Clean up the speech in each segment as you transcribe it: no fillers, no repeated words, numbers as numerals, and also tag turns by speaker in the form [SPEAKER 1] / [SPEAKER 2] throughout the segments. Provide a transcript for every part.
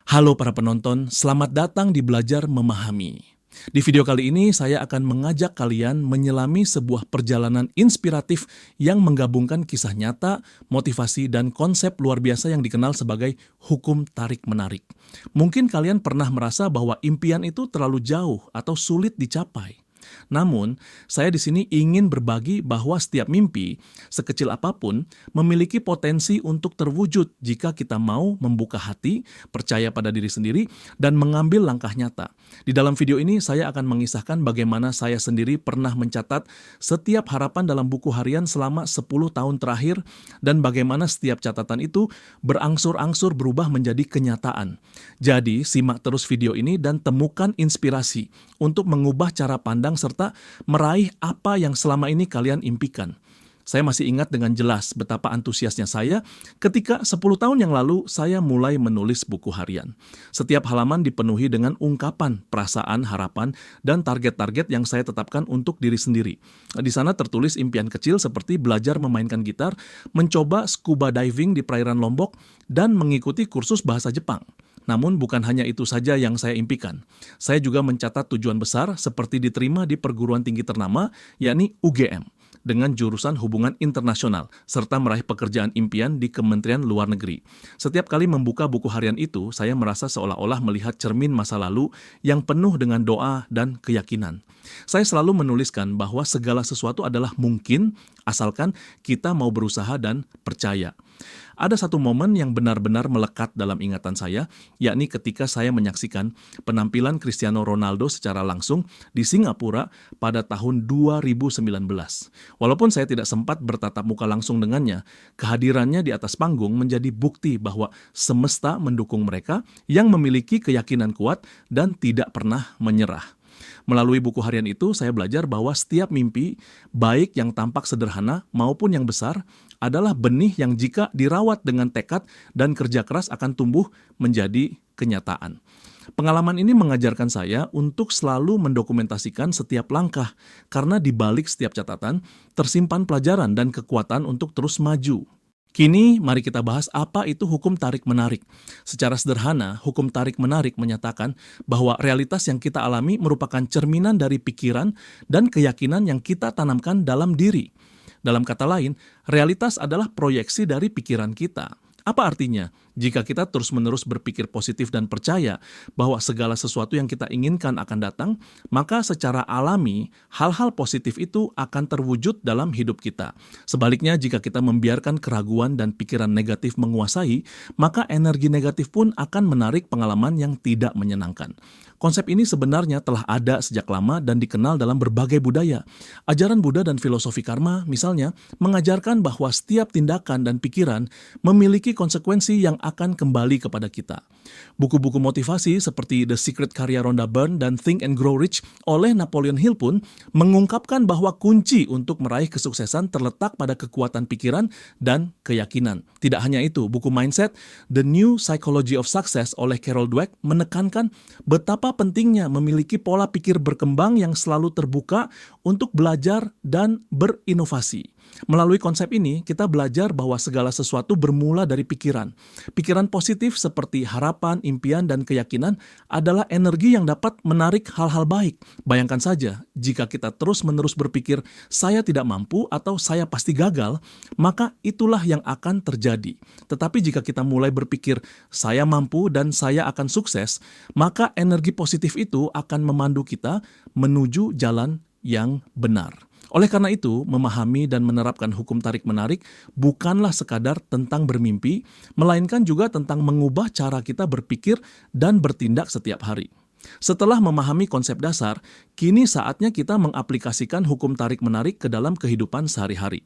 [SPEAKER 1] Halo para penonton, selamat datang di Belajar Memahami. Di video kali ini saya akan mengajak kalian menyelami sebuah perjalanan inspiratif yang menggabungkan kisah nyata, motivasi, dan konsep luar biasa yang dikenal sebagai hukum tarik-menarik. Mungkin kalian pernah merasa bahwa impian itu terlalu jauh atau sulit dicapai. Namun, saya di sini ingin berbagi bahwa setiap mimpi, sekecil apapun, memiliki potensi untuk terwujud jika kita mau membuka hati, percaya pada diri sendiri, dan mengambil langkah nyata. Di dalam video ini, saya akan mengisahkan bagaimana saya sendiri pernah mencatat setiap harapan dalam buku harian selama 10 tahun terakhir, dan bagaimana setiap catatan itu berangsur-angsur berubah menjadi kenyataan. Jadi, simak terus video ini dan temukan inspirasi untuk mengubah cara pandang serta meraih apa yang selama ini kalian impikan. Saya masih ingat dengan jelas betapa antusiasnya saya ketika 10 tahun yang lalu saya mulai menulis buku harian. Setiap halaman dipenuhi dengan ungkapan, perasaan, harapan, dan target-target yang saya tetapkan untuk diri sendiri. Di sana tertulis impian kecil seperti belajar memainkan gitar, mencoba scuba diving di perairan Lombok, dan mengikuti kursus bahasa Jepang. Namun bukan hanya itu saja yang saya impikan. Saya juga mencatat tujuan besar seperti diterima di perguruan tinggi ternama, yakni UGM, dengan jurusan hubungan internasional, serta meraih pekerjaan impian di Kementerian Luar Negeri. Setiap kali membuka buku harian itu, saya merasa seolah-olah melihat cermin masa lalu yang penuh dengan doa dan keyakinan. Saya selalu menuliskan bahwa segala sesuatu adalah mungkin, asalkan kita mau berusaha dan percaya. Ada satu momen yang benar-benar melekat dalam ingatan saya, yakni ketika saya menyaksikan penampilan Cristiano Ronaldo secara langsung di Singapura pada tahun 2019. Walaupun saya tidak sempat bertatap muka langsung dengannya, kehadirannya di atas panggung menjadi bukti bahwa semesta mendukung mereka yang memiliki keyakinan kuat dan tidak pernah menyerah. Melalui buku harian itu, saya belajar bahwa setiap mimpi, baik yang tampak sederhana maupun yang besar, adalah benih yang jika dirawat dengan tekad dan kerja keras akan tumbuh menjadi kenyataan. Pengalaman ini mengajarkan saya untuk selalu mendokumentasikan setiap langkah, karena di balik setiap catatan tersimpan pelajaran dan kekuatan untuk terus maju. Kini, mari kita bahas apa itu hukum tarik-menarik. Secara sederhana, hukum tarik-menarik menyatakan bahwa realitas yang kita alami merupakan cerminan dari pikiran dan keyakinan yang kita tanamkan dalam diri. Dalam kata lain, realitas adalah proyeksi dari pikiran kita. Apa artinya? Jika kita terus-menerus berpikir positif dan percaya bahwa segala sesuatu yang kita inginkan akan datang, maka secara alami, hal-hal positif itu akan terwujud dalam hidup kita. Sebaliknya, jika kita membiarkan keraguan dan pikiran negatif menguasai, maka energi negatif pun akan menarik pengalaman yang tidak menyenangkan. Konsep ini sebenarnya telah ada sejak lama dan dikenal dalam berbagai budaya. Ajaran Buddha dan filosofi karma, misalnya, mengajarkan bahwa setiap tindakan dan pikiran memiliki konsekuensi yang akan kembali kepada kita. Buku-buku motivasi seperti The Secret karya Rhonda Byrne dan Think and Grow Rich oleh Napoleon Hill pun mengungkapkan bahwa kunci untuk meraih kesuksesan terletak pada kekuatan pikiran dan keyakinan. Tidak hanya itu, buku Mindset, The New Psychology of Success oleh Carol Dweck menekankan betapa pentingnya memiliki pola pikir berkembang yang selalu terbuka untuk belajar dan berinovasi. Melalui konsep ini, kita belajar bahwa segala sesuatu bermula dari pikiran. Pikiran positif seperti harapan, impian, dan keyakinan adalah energi yang dapat menarik hal-hal baik. Bayangkan saja, jika kita terus-menerus berpikir, saya tidak mampu atau saya pasti gagal, maka itulah yang akan terjadi. Tetapi jika kita mulai berpikir, saya mampu dan saya akan sukses, maka energi positif itu akan memandu kita menuju jalan yang benar. Oleh karena itu, memahami dan menerapkan hukum tarik-menarik bukanlah sekadar tentang bermimpi, melainkan juga tentang mengubah cara kita berpikir dan bertindak setiap hari. Setelah memahami konsep dasar, kini saatnya kita mengaplikasikan hukum tarik-menarik ke dalam kehidupan sehari-hari.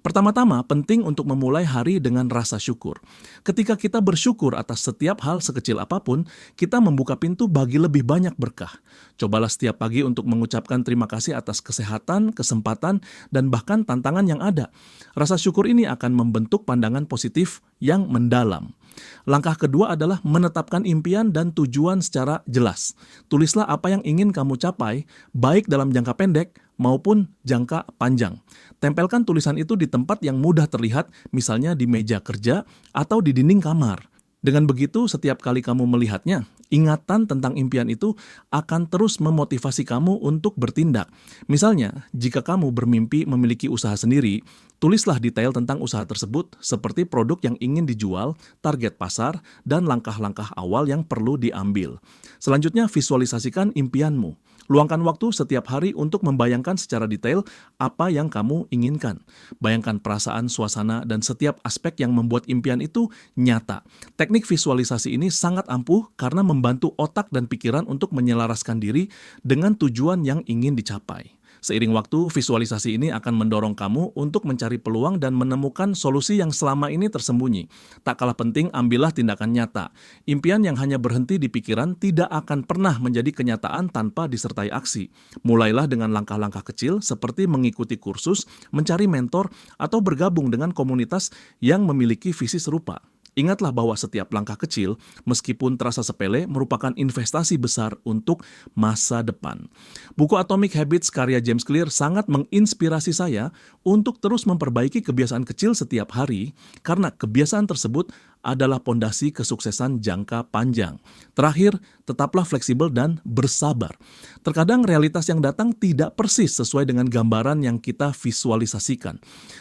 [SPEAKER 1] Pertama-tama, penting untuk memulai hari dengan rasa syukur. Ketika kita bersyukur atas setiap hal sekecil apapun, kita membuka pintu bagi lebih banyak berkah. Cobalah setiap pagi untuk mengucapkan terima kasih atas kesehatan, kesempatan, dan bahkan tantangan yang ada. Rasa syukur ini akan membentuk pandangan positif yang mendalam. Langkah kedua adalah menetapkan impian dan tujuan secara jelas. Tulislah apa yang ingin kamu capai, baik dalam jangka pendek maupun jangka panjang. Tempelkan tulisan itu di tempat yang mudah terlihat, misalnya di meja kerja atau di dinding kamar. Dengan begitu, setiap kali kamu melihatnya, ingatan tentang impian itu akan terus memotivasi kamu untuk bertindak. Misalnya, jika kamu bermimpi memiliki usaha sendiri, tulislah detail tentang usaha tersebut seperti produk yang ingin dijual, target pasar, dan langkah-langkah awal yang perlu diambil. Selanjutnya, visualisasikan impianmu. Luangkan waktu setiap hari untuk membayangkan secara detail apa yang kamu inginkan. Bayangkan perasaan, suasana, dan setiap aspek yang membuat impian itu nyata. Teknik visualisasi ini sangat ampuh karena membantu otak dan pikiran untuk menyelaraskan diri dengan tujuan yang ingin dicapai. Seiring waktu, visualisasi ini akan mendorong kamu untuk mencari peluang dan menemukan solusi yang selama ini tersembunyi. Tak kalah penting, ambillah tindakan nyata. Impian yang hanya berhenti di pikiran tidak akan pernah menjadi kenyataan tanpa disertai aksi. Mulailah dengan langkah-langkah kecil seperti mengikuti kursus, mencari mentor, atau bergabung dengan komunitas yang memiliki visi serupa. Ingatlah bahwa setiap langkah kecil, meskipun terasa sepele, merupakan investasi besar untuk masa depan. Buku Atomic Habits karya James Clear sangat menginspirasi saya untuk terus memperbaiki kebiasaan kecil setiap hari, karena kebiasaan tersebut adalah pondasi kesuksesan jangka panjang. Terakhir, tetaplah fleksibel dan bersabar. Terkadang realitas yang datang tidak persis sesuai dengan gambaran yang kita visualisasikan.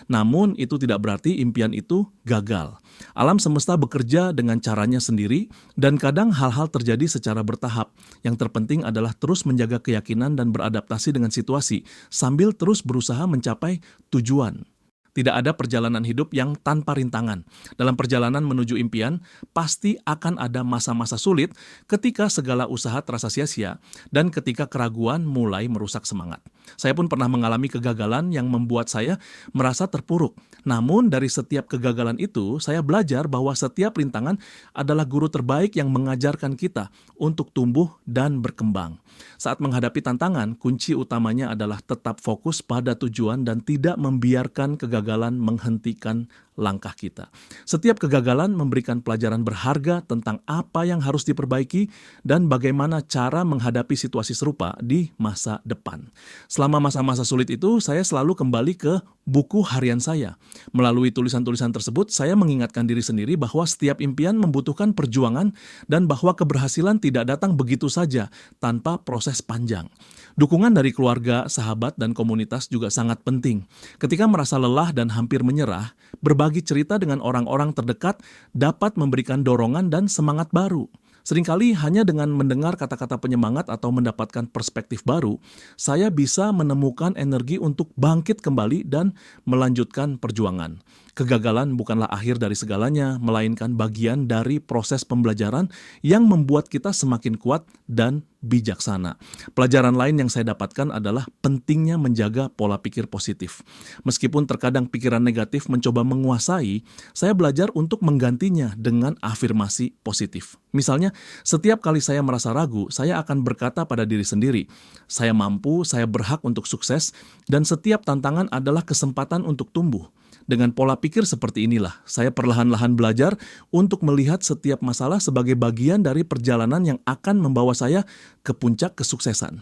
[SPEAKER 1] Namun, itu tidak berarti impian itu gagal. Alam semesta bekerja dengan caranya sendiri, dan kadang hal-hal terjadi secara bertahap. Yang terpenting adalah terus menjaga keyakinan dan beradaptasi dengan situasi, sambil terus berusaha mencapai tujuan. Tidak ada perjalanan hidup yang tanpa rintangan. Dalam perjalanan menuju impian, pasti akan ada masa-masa sulit ketika segala usaha terasa sia-sia dan ketika keraguan mulai merusak semangat. Saya pun pernah mengalami kegagalan yang membuat saya merasa terpuruk. Namun dari setiap kegagalan itu, saya belajar bahwa setiap rintangan adalah guru terbaik yang mengajarkan kita untuk tumbuh dan berkembang. Saat menghadapi tantangan, kunci utamanya adalah tetap fokus pada tujuan dan tidak membiarkan kegagalan menghentikan langkah kita. Setiap kegagalan memberikan pelajaran berharga tentang apa yang harus diperbaiki dan bagaimana cara menghadapi situasi serupa di masa depan. Selama masa-masa sulit itu, saya selalu kembali ke buku harian saya. Melalui tulisan-tulisan tersebut, saya mengingatkan diri sendiri bahwa setiap impian membutuhkan perjuangan dan bahwa keberhasilan tidak datang begitu saja tanpa proses panjang. Dukungan dari keluarga, sahabat, dan komunitas juga sangat penting. Ketika merasa lelah dan hampir menyerah, berbagi cerita dengan orang-orang terdekat dapat memberikan dorongan dan semangat baru. Seringkali hanya dengan mendengar kata-kata penyemangat atau mendapatkan perspektif baru, saya bisa menemukan energi untuk bangkit kembali dan melanjutkan perjuangan. Kegagalan bukanlah akhir dari segalanya, melainkan bagian dari proses pembelajaran yang membuat kita semakin kuat dan bijaksana. Pelajaran lain yang saya dapatkan adalah pentingnya menjaga pola pikir positif. Meskipun terkadang pikiran negatif mencoba menguasai, saya belajar untuk menggantinya dengan afirmasi positif. Misalnya, setiap kali saya merasa ragu, saya akan berkata pada diri sendiri, saya mampu, saya berhak untuk sukses, dan setiap tantangan adalah kesempatan untuk tumbuh. Dengan pola pikir seperti inilah, saya perlahan-lahan belajar untuk melihat setiap masalah sebagai bagian dari perjalanan yang akan membawa saya ke puncak kesuksesan.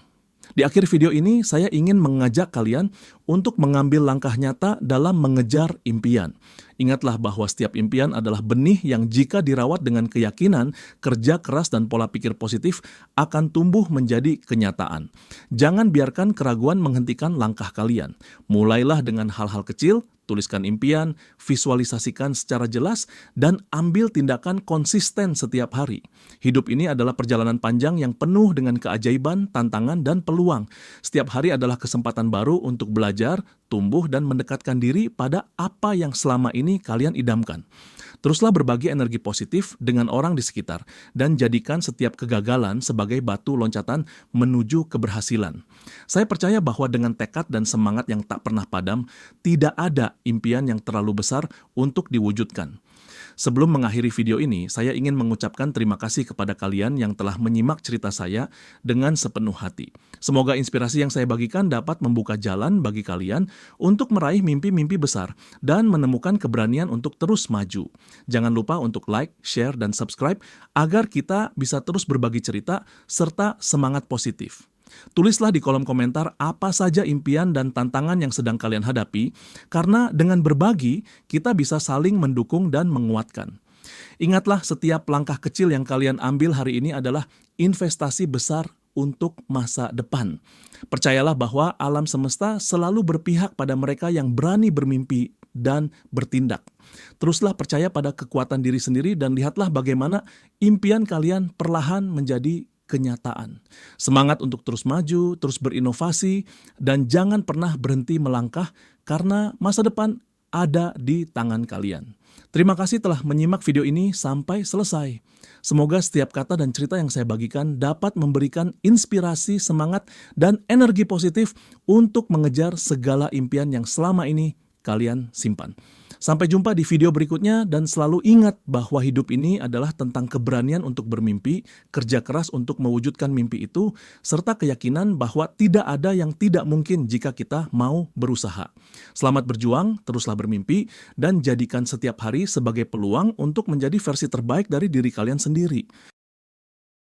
[SPEAKER 1] Di akhir video ini, saya ingin mengajak kalian untuk mengambil langkah nyata dalam mengejar impian. Ingatlah bahwa setiap impian adalah benih yang jika dirawat dengan keyakinan, kerja keras, dan pola pikir positif akan tumbuh menjadi kenyataan. Jangan biarkan keraguan menghentikan langkah kalian. Mulailah dengan hal-hal kecil, tuliskan impian, visualisasikan secara jelas, dan ambil tindakan konsisten setiap hari. Hidup ini adalah perjalanan panjang yang penuh dengan keajaiban, tantangan, dan peluang. Setiap hari adalah kesempatan baru untuk belajar, tumbuh, dan mendekatkan diri pada apa yang selama ini kalian idamkan. Teruslah berbagi energi positif dengan orang di sekitar, dan jadikan setiap kegagalan sebagai batu loncatan menuju keberhasilan. Saya percaya bahwa dengan tekad dan semangat yang tak pernah padam, tidak ada impian yang terlalu besar untuk diwujudkan. Sebelum mengakhiri video ini, saya ingin mengucapkan terima kasih kepada kalian yang telah menyimak cerita saya dengan sepenuh hati. Semoga inspirasi yang saya bagikan dapat membuka jalan bagi kalian untuk meraih mimpi-mimpi besar dan menemukan keberanian untuk terus maju. Jangan lupa untuk like, share, dan subscribe agar kita bisa terus berbagi cerita serta semangat positif. Tulislah di kolom komentar apa saja impian dan tantangan yang sedang kalian hadapi, karena dengan berbagi, kita bisa saling mendukung dan menguatkan. Ingatlah, setiap langkah kecil yang kalian ambil hari ini adalah investasi besar untuk masa depan. Percayalah bahwa alam semesta selalu berpihak pada mereka yang berani bermimpi dan bertindak. Teruslah percaya pada kekuatan diri sendiri dan lihatlah bagaimana impian kalian perlahan menjadi kenyataan. Semangat untuk terus maju, terus berinovasi, dan jangan pernah berhenti melangkah karena masa depan ada di tangan kalian. Terima kasih telah menyimak video ini sampai selesai. Semoga setiap kata dan cerita yang saya bagikan dapat memberikan inspirasi, semangat, dan energi positif untuk mengejar segala impian yang selama ini kalian simpan. Sampai jumpa di video berikutnya, dan selalu ingat bahwa hidup ini adalah tentang keberanian untuk bermimpi, kerja keras untuk mewujudkan mimpi itu, serta keyakinan bahwa tidak ada yang tidak mungkin jika kita mau berusaha. Selamat berjuang, teruslah bermimpi, dan jadikan setiap hari sebagai peluang untuk menjadi versi terbaik dari diri kalian sendiri.